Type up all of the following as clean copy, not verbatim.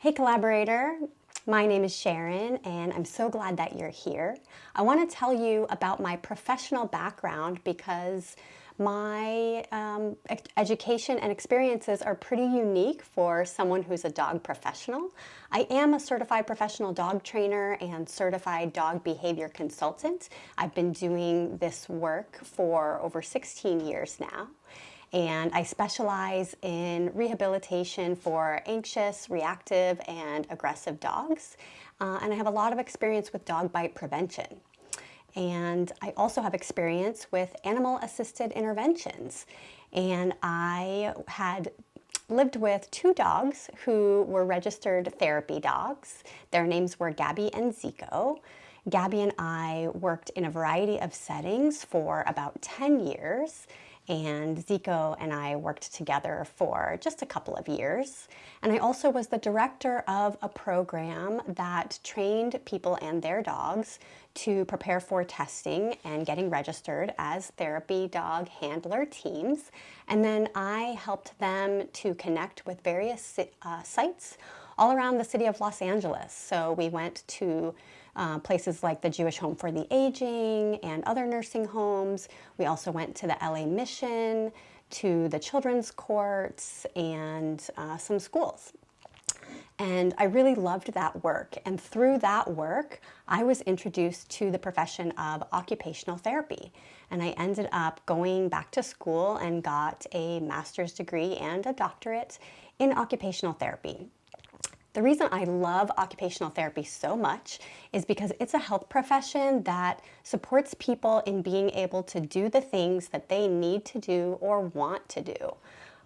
Hey collaborator, my name is Sharon and I'm so glad that you're here. I want to tell you about my professional background because my education and experiences are pretty unique for someone who's a dog professional. I am a certified professional dog trainer and certified dog behavior consultant. I've been doing this work for over 16 years now. And I specialize in rehabilitation for anxious, reactive, and aggressive dogs. And I have a lot of experience with dog bite prevention. And I also have experience with animal-assisted interventions. And I had lived with two dogs who were registered therapy dogs. Their names were Gabby and Zico. Gabby and I worked in a variety of settings for about 10 years. And Zico and I worked together for just a couple of years. And I also was the director of a program that trained people and their dogs to prepare for testing and getting registered as therapy dog handler teams. And then I helped them to connect with various sites all around the city of Los Angeles. So we went to places like the Jewish Home for the Aging and other nursing homes. We also went to the LA Mission, to the children's courts, and some schools. And I really loved that work. And through that work, I was introduced to the profession of occupational therapy. And I ended up going back to school and got a master's degree and a doctorate in occupational therapy. The reason I love occupational therapy so much is because it's a health profession that supports people in being able to do the things that they need to do or want to do.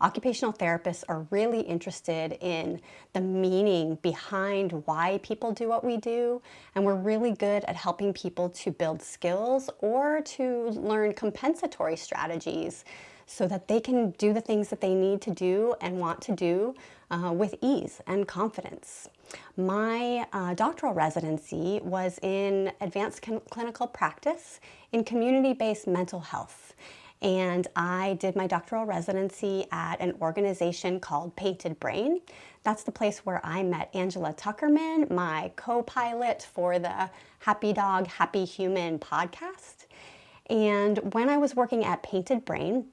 Occupational therapists are really interested in the meaning behind why people do what we do, and we're really good at helping people to build skills or to learn compensatory strategies so that they can do the things that they need to do and want to do with ease and confidence. My doctoral residency was in advanced clinical practice in community-based mental health. And I did my doctoral residency at an organization called Painted Brain. That's the place where I met Angela Tuckerman, my co-pilot for the Happy Dog, Happy Human podcast. And when I was working at Painted Brain,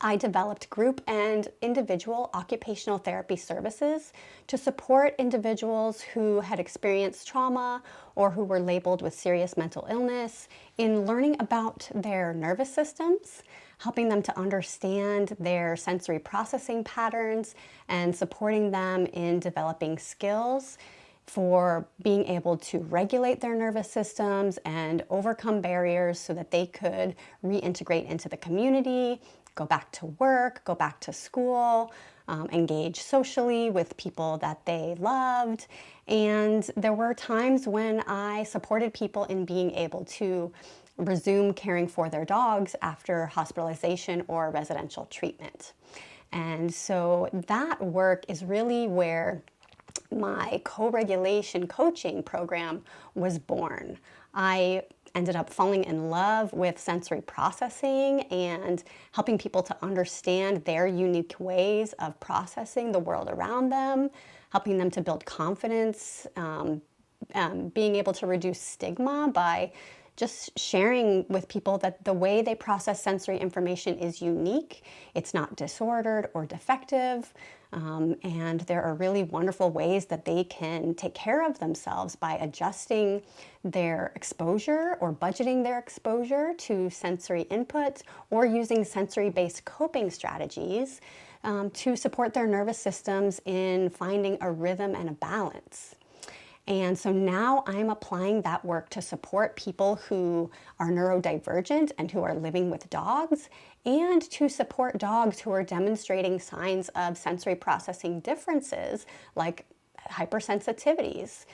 I developed group and individual occupational therapy services to support individuals who had experienced trauma or who were labeled with serious mental illness in learning about their nervous systems, helping them to understand their sensory processing patterns, and supporting them in developing skills for being able to regulate their nervous systems and overcome barriers so that they could reintegrate into the community, go back to work, go back to school, engage socially with people that they loved. And there were times when I supported people in being able to resume caring for their dogs after hospitalization or residential treatment. And so that work is really where my co-regulation coaching program was born. I ended up falling in love with sensory processing and helping people to understand their unique ways of processing the world around them, helping them to build confidence, being able to reduce stigma by just sharing with people that the way they process sensory information is unique. It's not disordered or defective. And there are really wonderful ways that they can take care of themselves by adjusting their exposure or budgeting their exposure to sensory input or using sensory-based coping strategies to support their nervous systems in finding a rhythm and a balance. And so now I'm applying that work to support people who are neurodivergent and who are living with dogs, and to support dogs who are demonstrating signs of sensory processing differences like hypersensitivities,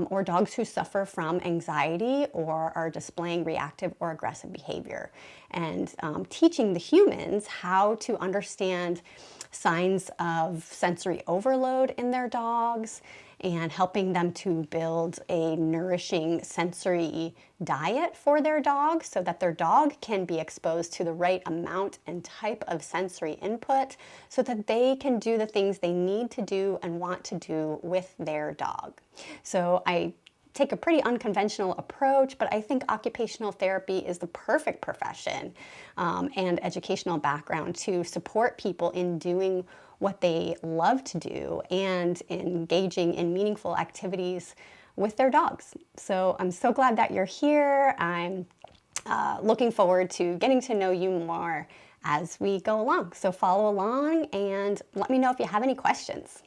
or dogs who suffer from anxiety or are displaying reactive or aggressive behavior, and teaching the humans how to understand signs of sensory overload in their dogs and helping them to build a nourishing sensory diet for their dog so that their dog can be exposed to the right amount and type of sensory input so that they can do the things they need to do and want to do with their dog. So I take a pretty unconventional approach, but I think occupational therapy is the perfect profession and educational background to support people in doing what they love to do and engaging in meaningful activities with their dogs. So I'm so glad that you're here. I'm looking forward to getting to know you more as we go along. So follow along and let me know if you have any questions.